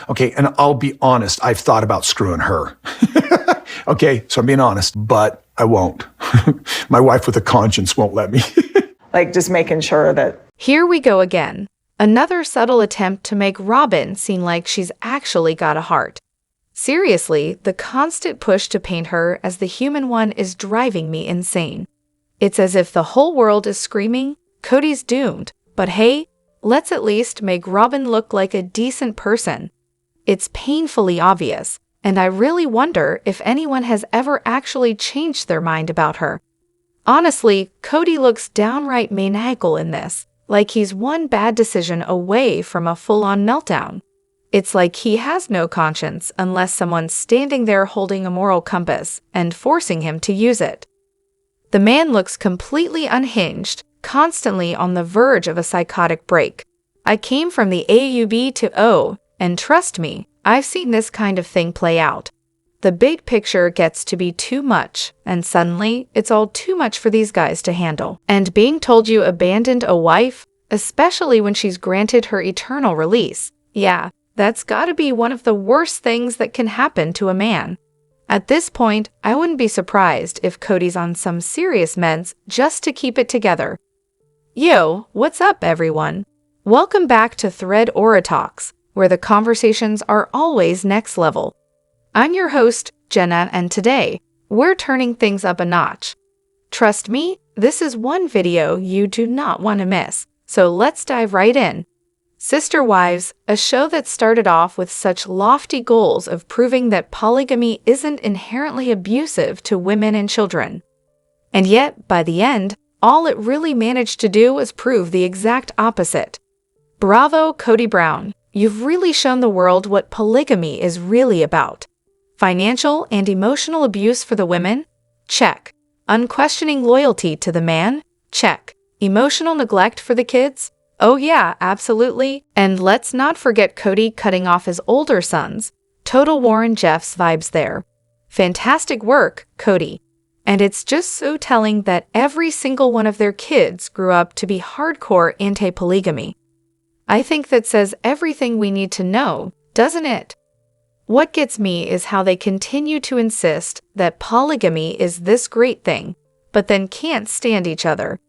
Okay, and I'll be honest, I've thought about screwing her. Okay, so I'm being honest, but I won't. My wife with a conscience won't let me. Like, just making sure that... Here we go again. Another subtle attempt to make Robyn seem like she's actually got a heart. Seriously, the constant push to paint her as the human one is driving me insane. It's as if the whole world is screaming, Kody's doomed, but hey, let's at least make Robyn look like a decent person. It's painfully obvious, and I really wonder if anyone has ever actually changed their mind about her. Honestly, Kody looks downright maniacal in this, like he's one bad decision away from a full-on meltdown. It's like he has no conscience unless someone's standing there holding a moral compass and forcing him to use it. The man looks completely unhinged, constantly on the verge of a psychotic break. I came from the AUB to O, and trust me, I've seen this kind of thing play out. The big picture gets to be too much, and suddenly it's all too much for these guys to handle. And being told you abandoned a wife, especially when she's granted her eternal release, yeah, that's gotta be one of the worst things that can happen to a man. At this point, I wouldn't be surprised if Kody's on some serious meds just to keep it together. Yo, what's up everyone? Welcome back to ThreadoraTalks, where the conversations are always next level. I'm your host, Jenna, and today, we're turning things up a notch. Trust me, this is one video you do not want to miss, so let's dive right in. Sister Wives, a show that started off with such lofty goals of proving that polygamy isn't inherently abusive to women and children. And yet, by the end, all it really managed to do was prove the exact opposite. Bravo, Kody Brown, you've really shown the world what polygamy is really about. Financial and emotional abuse for the women? Check. Unquestioning loyalty to the man? Check. Emotional neglect for the kids? Oh yeah, absolutely. And let's not forget Kody cutting off his older sons. Total Warren Jeffs vibes there. Fantastic work, Kody. And it's just so telling that every single one of their kids grew up to be hardcore anti-polygamy. I think that says everything we need to know, doesn't it? What gets me is how they continue to insist that polygamy is this great thing, but then can't stand each other.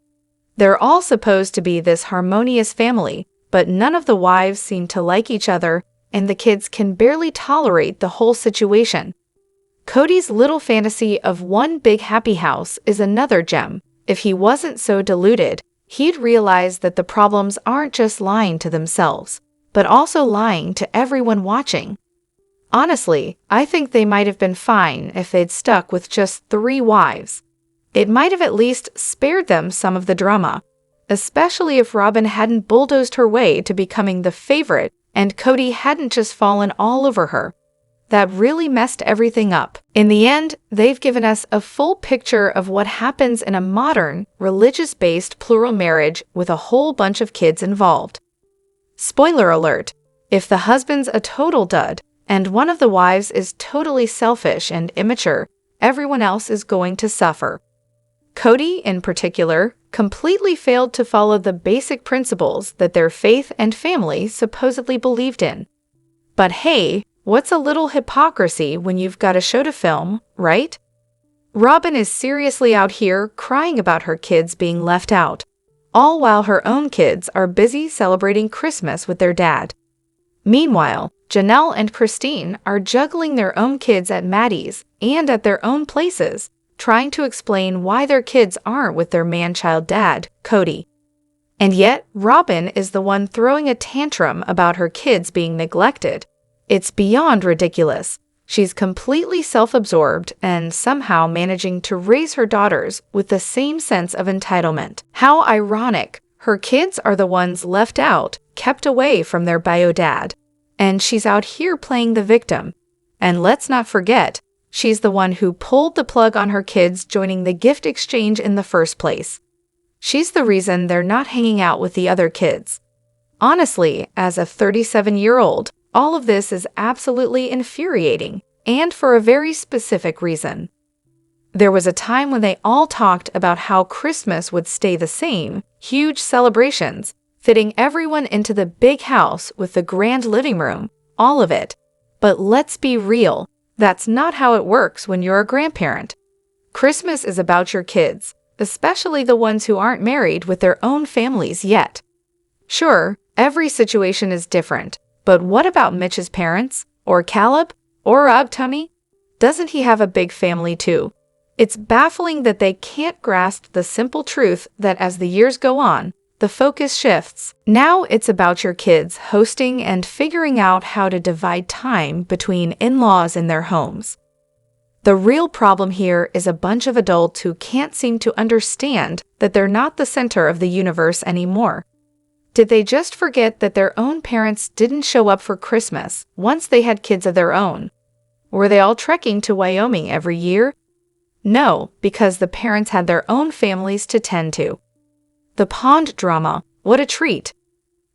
They're all supposed to be this harmonious family, but none of the wives seem to like each other, and the kids can barely tolerate the whole situation. Kody's little fantasy of one big happy house is another gem. If he wasn't so deluded, he'd realize that the problems aren't just lying to themselves, but also lying to everyone watching. Honestly, I think they might have been fine if they'd stuck with just 3 wives. It might have at least spared them some of the drama, especially if Robyn hadn't bulldozed her way to becoming the favorite and Kody hadn't just fallen all over her. That really messed everything up. In the end, they've given us a full picture of what happens in a modern, religious-based plural marriage with a whole bunch of kids involved. Spoiler alert, if the husband's a total dud, and one of the wives is totally selfish and immature, everyone else is going to suffer. Kody, in particular, completely failed to follow the basic principles that their faith and family supposedly believed in. But hey, what's a little hypocrisy when you've got a show to film, right? Robyn is seriously out here crying about her kids being left out, all while her own kids are busy celebrating Christmas with their dad. Meanwhile, Janelle and Christine are juggling their own kids at Maddie's and at their own places, trying to explain why their kids aren't with their man-child dad, Kody. And yet, Robyn is the one throwing a tantrum about her kids being neglected. It's beyond ridiculous. She's completely self-absorbed and somehow managing to raise her daughters with the same sense of entitlement. How ironic. Her kids are the ones left out, kept away from their bio dad. And she's out here playing the victim. And let's not forget, she's the one who pulled the plug on her kids joining the gift exchange in the first place. She's the reason they're not hanging out with the other kids. Honestly, as a 37-year-old, all of this is absolutely infuriating, and for a very specific reason. There was a time when they all talked about how Christmas would stay the same, huge celebrations, fitting everyone into the big house with the grand living room, all of it. But let's be real, that's not how it works when you're a grandparent. Christmas is about your kids, especially the ones who aren't married with their own families yet. Sure, every situation is different, but what about Mitch's parents? Or Caleb? Or Tummy? Doesn't he have a big family too? It's baffling that they can't grasp the simple truth that as the years go on, the focus shifts. Now it's about your kids hosting and figuring out how to divide time between in-laws in their homes. The real problem here is a bunch of adults who can't seem to understand that they're not the center of the universe anymore. Did they just forget that their own parents didn't show up for Christmas once they had kids of their own? Were they all trekking to Wyoming every year? No, because the parents had their own families to tend to. The pond drama, what a treat.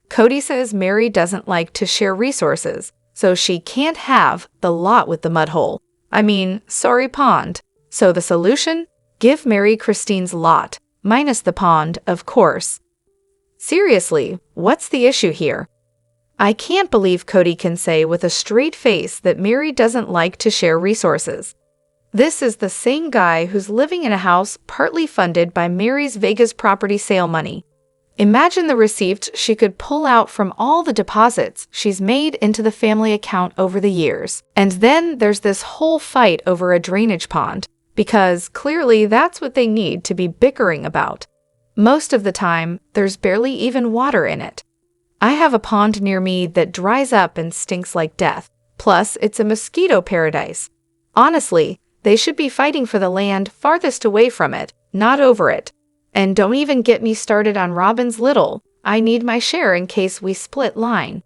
Kody says Meri doesn't like to share resources, so she can't have the lot with the mud hole. Sorry, pond. So the solution? Give Meri Christine's lot, minus the pond, of course. Seriously, what's the issue here? I can't believe Kody can say with a straight face that Meri doesn't like to share resources. This is the same guy who's living in a house partly funded by Meri's Vegas property sale money. Imagine the receipts she could pull out from all the deposits she's made into the family account over the years. And then there's this whole fight over a drainage pond, because clearly that's what they need to be bickering about. Most of the time, there's barely even water in it. I have a pond near me that dries up and stinks like death. Plus, it's a mosquito paradise. Honestly, they should be fighting for the land farthest away from it, not over it. And don't even get me started on Robyn's little, I need my share in case we split line.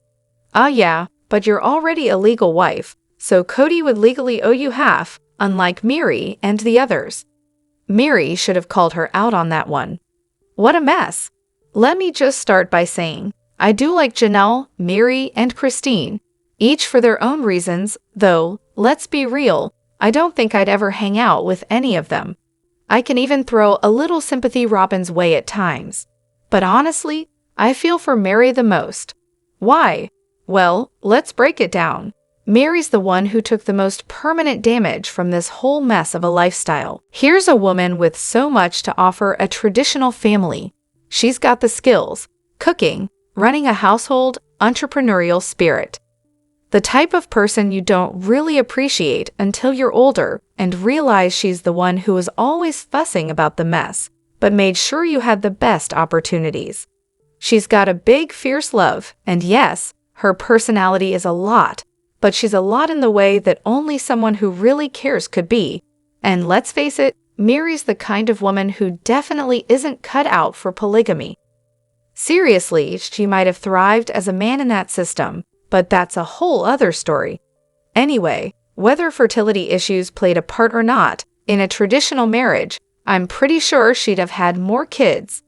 Yeah, but you're already a legal wife, so Kody would legally owe you half, unlike Meri and the others. Meri should have called her out on that one. What a mess. Let me just start by saying, I do like Janelle, Meri, and Christine, each for their own reasons, though, let's be real, I don't think I'd ever hang out with any of them. I can even throw a little sympathy Robyn's way at times. But honestly, I feel for Meri the most. Why? Well, let's break it down. Meri's the one who took the most permanent damage from this whole mess of a lifestyle. Here's a woman with so much to offer a traditional family. She's got the skills, cooking, running a household, entrepreneurial spirit. The type of person you don't really appreciate until you're older and realize she's the one who was always fussing about the mess, but made sure you had the best opportunities. She's got a big, fierce love, and yes, her personality is a lot, but she's a lot in the way that only someone who really cares could be. And let's face it, Meri's the kind of woman who definitely isn't cut out for polygamy. Seriously, she might have thrived as a man in that system, but that's a whole other story. Anyway, whether fertility issues played a part or not, in a traditional marriage, I'm pretty sure she'd have had more kids.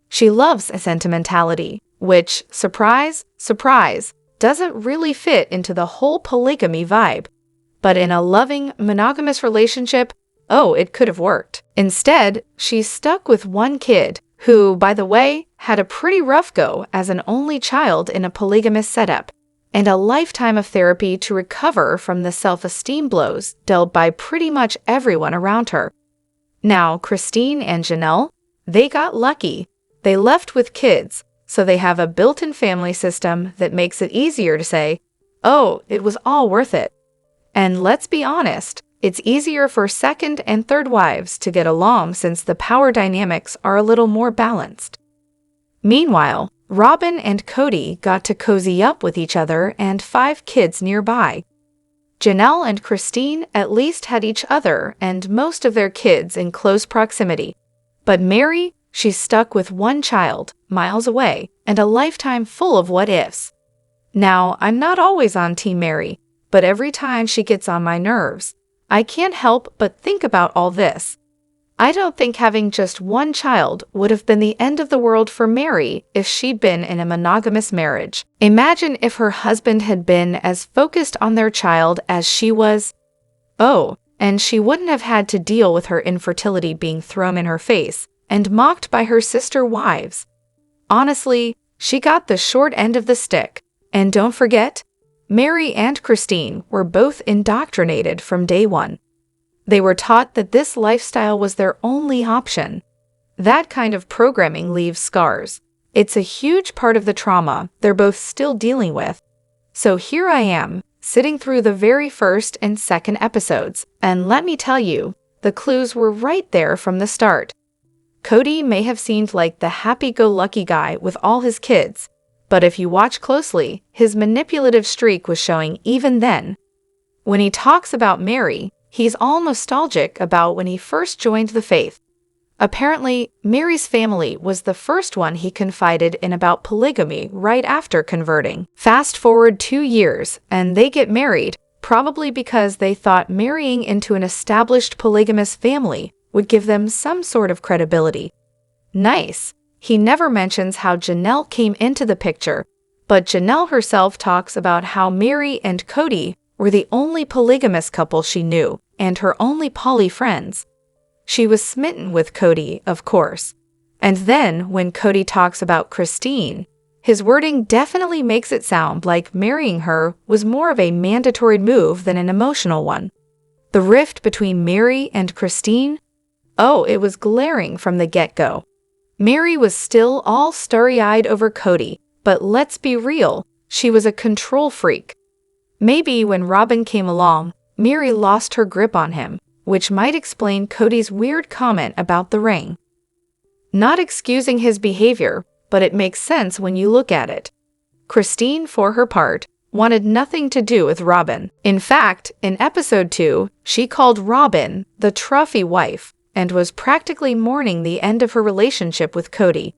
She loves sentimentality, which, surprise, surprise, doesn't really fit into the whole polygamy vibe. But in a loving, monogamous relationship, it could have worked. Instead, she's stuck with one kid, who, by the way, had a pretty rough go as an only child in a polygamous setup, and a lifetime of therapy to recover from the self-esteem blows dealt by pretty much everyone around her. Now, Christine and Janelle, they got lucky. They left with kids, so they have a built-in family system that makes it easier to say, it was all worth it. And let's be honest, it's easier for second and third wives to get along since the power dynamics are a little more balanced. Meanwhile, Robyn and Kody got to cozy up with each other and 5 kids nearby. Janelle and Christine at least had each other and most of their kids in close proximity. But Meri, she's stuck with one child, miles away, and a lifetime full of what-ifs. Now, I'm not always on Team Meri, but every time she gets on my nerves, I can't help but think about all this. I don't think having just one child would have been the end of the world for Meri if she'd been in a monogamous marriage. Imagine if her husband had been as focused on their child as she was. And she wouldn't have had to deal with her infertility being thrown in her face and mocked by her sister wives. Honestly, she got the short end of the stick. And don't forget, Meri and Christine were both indoctrinated from day one. They were taught that this lifestyle was their only option. That kind of programming leaves scars. It's a huge part of the trauma they're both still dealing with. So here I am, sitting through the very first and second episodes, and let me tell you, the clues were right there from the start. Kody may have seemed like the happy-go-lucky guy with all his kids, but if you watch closely, his manipulative streak was showing even then. When he talks about Meri, he's all nostalgic about when he first joined the faith. Apparently, Meri's family was the first one he confided in about polygamy right after converting. Fast forward 2 years, and they get married, probably because they thought marrying into an established polygamous family would give them some sort of credibility. Nice. He never mentions how Janelle came into the picture, but Janelle herself talks about how Meri and Kody were the only polygamous couple she knew, and her only poly friends. She was smitten with Kody, of course. And then, when Kody talks about Christine, his wording definitely makes it sound like marrying her was more of a mandatory move than an emotional one. The rift between Meri and Christine? Oh, it was glaring from the get-go. Meri was still all starry-eyed over Kody, but let's be real, she was a control freak. Maybe when Robyn came along, Meri lost her grip on him, which might explain Kody's weird comment about the ring. Not excusing his behavior, but it makes sense when you look at it. Christine, for her part, wanted nothing to do with Robyn. In fact, in episode 2, she called Robyn the trophy wife and was practically mourning the end of her relationship with Kody.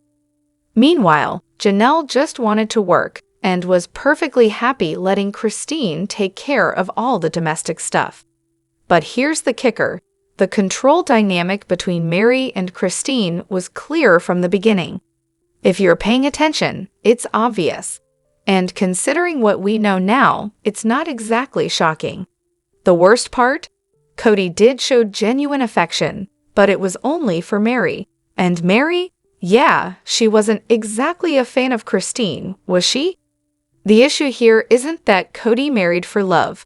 Meanwhile, Janelle just wanted to work and was perfectly happy letting Christine take care of all the domestic stuff. But here's the kicker. The control dynamic between Meri and Christine was clear from the beginning. If you're paying attention, it's obvious. And considering what we know now, it's not exactly shocking. The worst part? Kody did show genuine affection, but it was only for Meri. And Meri? Yeah, she wasn't exactly a fan of Christine, was she? The issue here isn't that Kody married for love.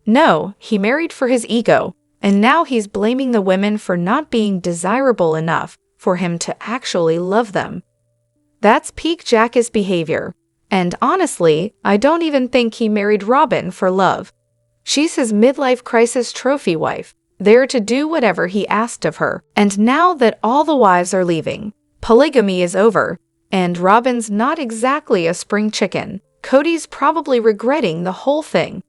No, he married for his ego, and now he's blaming the women for not being desirable enough for him to actually love them. That's peak Jackass behavior, and honestly, I don't even think he married Robyn for love. She's his midlife crisis trophy wife, there to do whatever he asked of her. And now that all the wives are leaving, polygamy is over, and Robyn's not exactly a spring chicken, Kody's probably regretting the whole thing.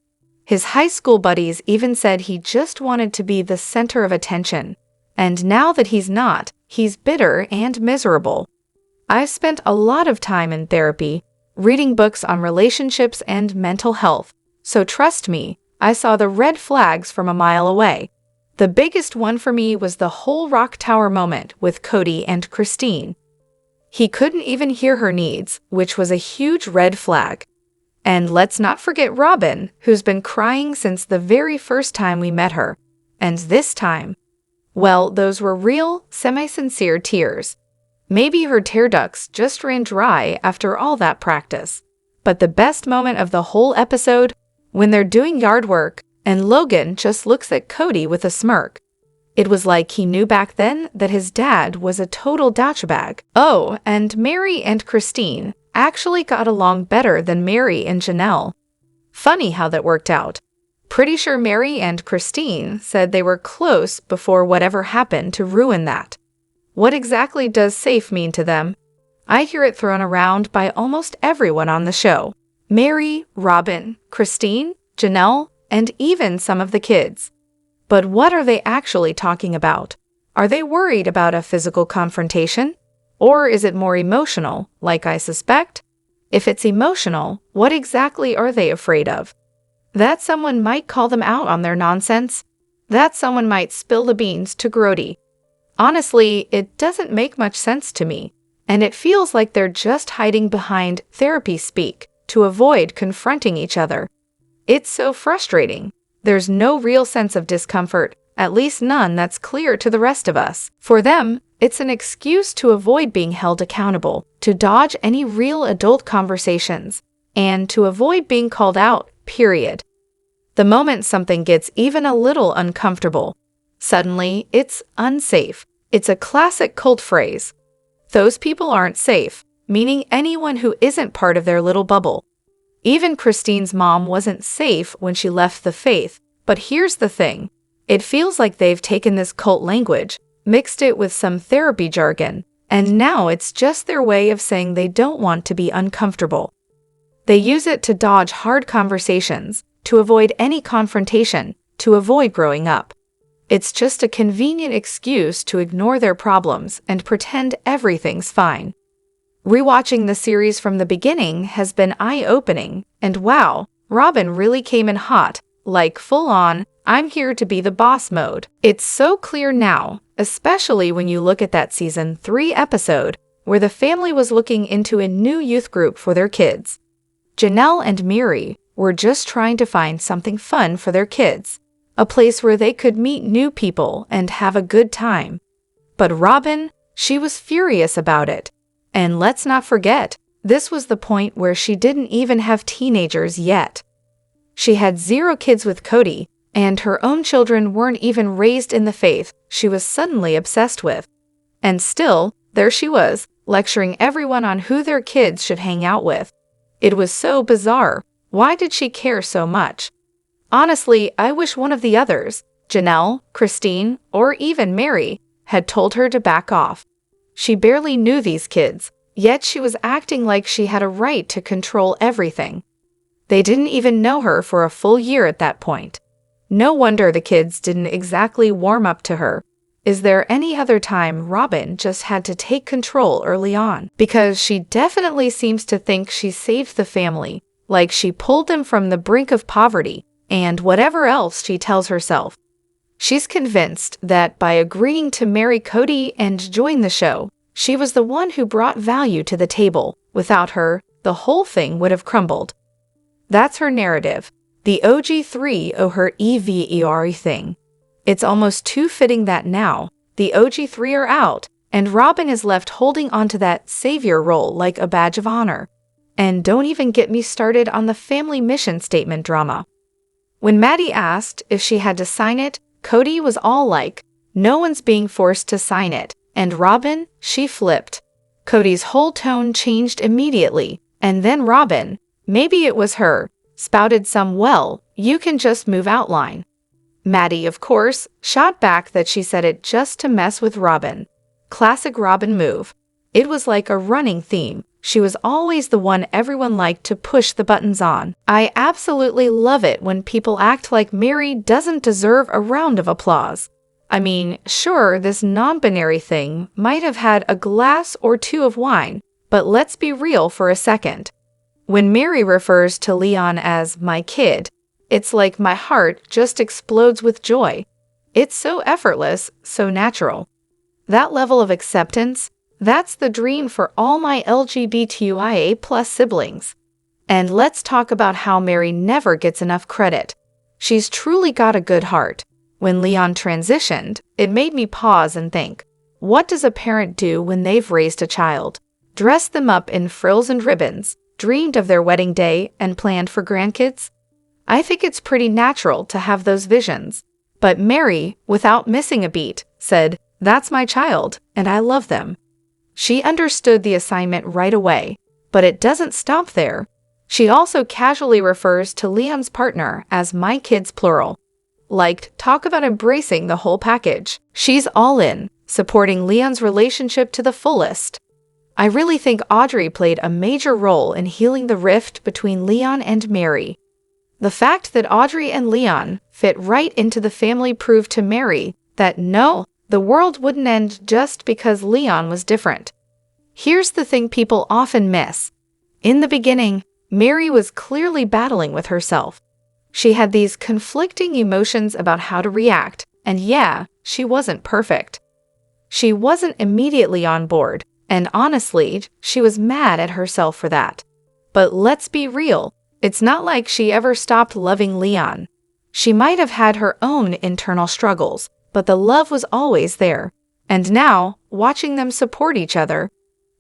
His high school buddies even said he just wanted to be the center of attention. And now that he's not, he's bitter and miserable. I've spent a lot of time in therapy, reading books on relationships and mental health, so trust me, I saw the red flags from a mile away. The biggest one for me was the whole rock tower moment with Kody and Christine. He couldn't even hear her needs, which was a huge red flag. And let's not forget Robyn, who's been crying since the very first time we met her. And this time, well, those were real, semi-sincere tears. Maybe her tear ducts just ran dry after all that practice. But the best moment of the whole episode, when they're doing yard work, and Logan just looks at Kody with a smirk. It was like he knew back then that his dad was a total douchebag. Oh, and Meri and Christine actually got along better than Meri and Janelle. Funny how that worked out. Pretty sure Meri and Christine said they were close before whatever happened to ruin that. What exactly does safe mean to them? I hear it thrown around by almost everyone on the show. Meri, Robyn, Christine, Janelle, and even some of the kids. But what are they actually talking about? Are they worried about a physical confrontation? Or is it more emotional, like I suspect? If it's emotional, what exactly are they afraid of? That someone might call them out on their nonsense? That someone might spill the beans to Kody? Honestly, it doesn't make much sense to me, and it feels like they're just hiding behind therapy speak to avoid confronting each other. It's so frustrating. There's no real sense of discomfort, at least none that's clear to the rest of us. For them, it's an excuse to avoid being held accountable, to dodge any real adult conversations, and to avoid being called out period. The moment something gets even a little uncomfortable, suddenly it's unsafe. It's a classic cult phrase. Those people aren't safe, meaning anyone who isn't part of their little bubble. Even Christine's mom wasn't safe when she left the faith, but here's the thing. It feels like they've taken this cult language, mixed it with some therapy jargon, and now it's just their way of saying they don't want to be uncomfortable. They use it to dodge hard conversations, to avoid any confrontation, to avoid growing up. It's just a convenient excuse to ignore their problems and pretend everything's fine. Rewatching the series from the beginning has been eye-opening, and wow, Robyn really came in hot, like full-on, I'm here to be the boss mode. It's so clear now, especially when you look at that season 3 episode, where the family was looking into a new youth group for their kids. Janelle and Meri were just trying to find something fun for their kids, a place where they could meet new people and have a good time. But Robyn, she was furious about it. And let's not forget, this was the point where she didn't even have teenagers yet. She had 0 kids with Kody, and her own children weren't even raised in the faith she was suddenly obsessed with. And still, there she was, lecturing everyone on who their kids should hang out with. It was so bizarre. Why did she care so much? Honestly, I wish one of the others, Janelle, Christine, or even Meri, had told her to back off. She barely knew these kids, yet she was acting like she had a right to control everything. They didn't even know her for a full year at that point. No wonder the kids didn't exactly warm up to her. Is there any other time Robyn just had to take control early on? Because she definitely seems to think she saved the family, like she pulled them from the brink of poverty, and whatever else she tells herself. She's convinced that by agreeing to marry Kody and join the show, she was the one who brought value to the table. Without her, the whole thing would have crumbled. That's her narrative. The OG3 owe her everything. It's almost too fitting that now, the OG3 are out, and Robyn is left holding onto that savior role like a badge of honor. And don't even get me started on the family mission statement drama. When Maddie asked if she had to sign it, Kody was all like, no one's being forced to sign it, and Robyn, she flipped. Kody's whole tone changed immediately, and then Robyn, maybe it was her, spouted some, well, you can just move out line. Maddie, of course, shot back that she said it just to mess with Robyn. Classic Robyn move. It was like a running theme. She was always the one everyone liked to push the buttons on. I absolutely love it when people act like Meri doesn't deserve a round of applause. I mean, sure, this non-binary thing might have had a glass or 2 of wine, but let's be real for a second. When Meri refers to Leon as my kid, it's like my heart just explodes with joy. It's so effortless, so natural. That level of acceptance, that's the dream for all my LGBTQIA+ siblings. And let's talk about how Meri never gets enough credit. She's truly got a good heart. When Leon transitioned, it made me pause and think, what does a parent do when they've raised a child? Dressed them up in frills and ribbons, dreamed of their wedding day, and planned for grandkids? I think it's pretty natural to have those visions. But Meri, without missing a beat, said, that's my child, and I love them. She understood the assignment right away, but it doesn't stop there. She also casually refers to Leon's partner as my kids plural. Like, talk about embracing the whole package. She's all in, supporting Leon's relationship to the fullest. I really think Audrey played a major role in healing the rift between Leon and Meri. The fact that Audrey and Leon fit right into the family proved to Meri that no, the world wouldn't end just because Leon was different. Here's the thing people often miss. In the beginning, Meri was clearly battling with herself. She had these conflicting emotions about how to react, and yeah, she wasn't perfect. She wasn't immediately on board, and honestly, she was mad at herself for that. But let's be real, it's not like she ever stopped loving Leon. She might have had her own internal struggles, but the love was always there. And now, watching them support each other,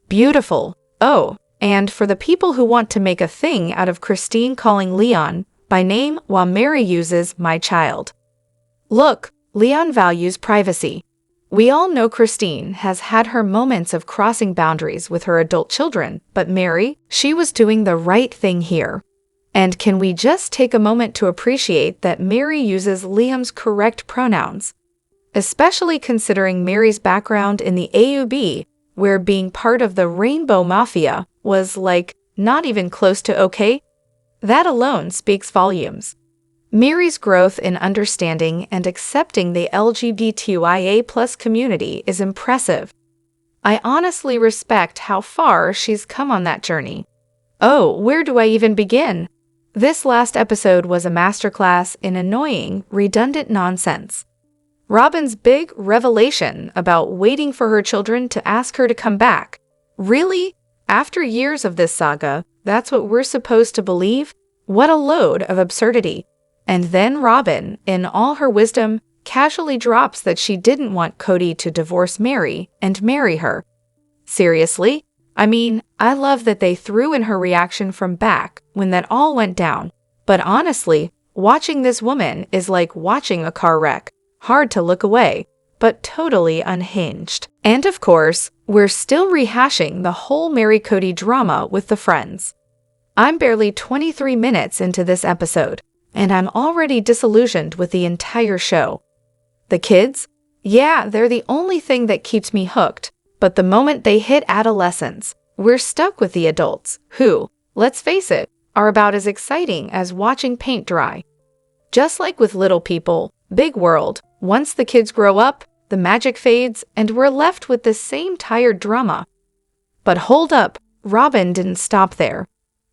beautiful. Oh, and for the people who want to make a thing out of Christine calling Leon by name while Meri uses my child. Look, Leon values privacy. We all know Christine has had her moments of crossing boundaries with her adult children, but Meri, she was doing the right thing here. And can we just take a moment to appreciate that Meri uses Liam's correct pronouns? Especially considering Meri's background in the AUB, where being part of the Rainbow Mafia was, like, not even close to okay? That alone speaks volumes. Meri's growth in understanding and accepting the LGBTQIA+ community is impressive. I honestly respect how far she's come on that journey. Oh, where do I even begin? This last episode was a masterclass in annoying, redundant nonsense. Robyn's big revelation about waiting for her children to ask her to come back. Really? After years of this saga, that's what we're supposed to believe? What a load of absurdity. And then Robyn, in all her wisdom, casually drops that she didn't want Kody to divorce Meri and marry her. Seriously? I mean, I love that they threw in her reaction from back when that all went down. But honestly, watching this woman is like watching a car wreck. Hard to look away, but totally unhinged. And of course, we're still rehashing the whole Meri-Kody drama with the friends. I'm barely 23 minutes into this episode, and I'm already disillusioned with the entire show. The kids? Yeah, they're the only thing that keeps me hooked, but the moment they hit adolescence, we're stuck with the adults, who, let's face it, are about as exciting as watching paint dry. Just like with Little People, Big World, once the kids grow up, the magic fades, and we're left with the same tired drama. But hold up, Robyn didn't stop there.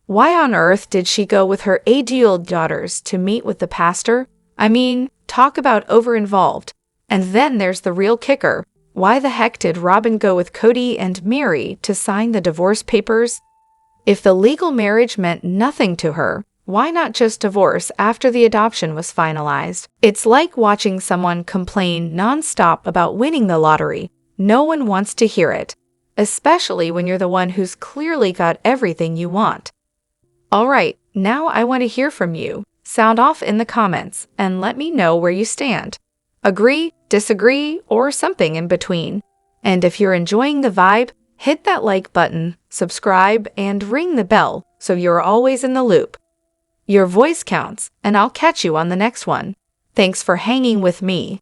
Why on earth did she go with her 8-year-old daughters to meet with the pastor? I mean, talk about over-involved. And then there's the real kicker. Why the heck did Robyn go with Kody and Meri to sign the divorce papers? If the legal marriage meant nothing to her, why not just divorce after the adoption was finalized? It's like watching someone complain nonstop about winning the lottery. No one wants to hear it, especially when you're the one who's clearly got everything you want. All right, now I want to hear from you. Sound off in the comments and let me know where you stand. Agree, disagree, or something in between. And if you're enjoying the vibe, hit that like button, subscribe, and ring the bell so you're always in the loop. Your voice counts, and I'll catch you on the next one. Thanks for hanging with me.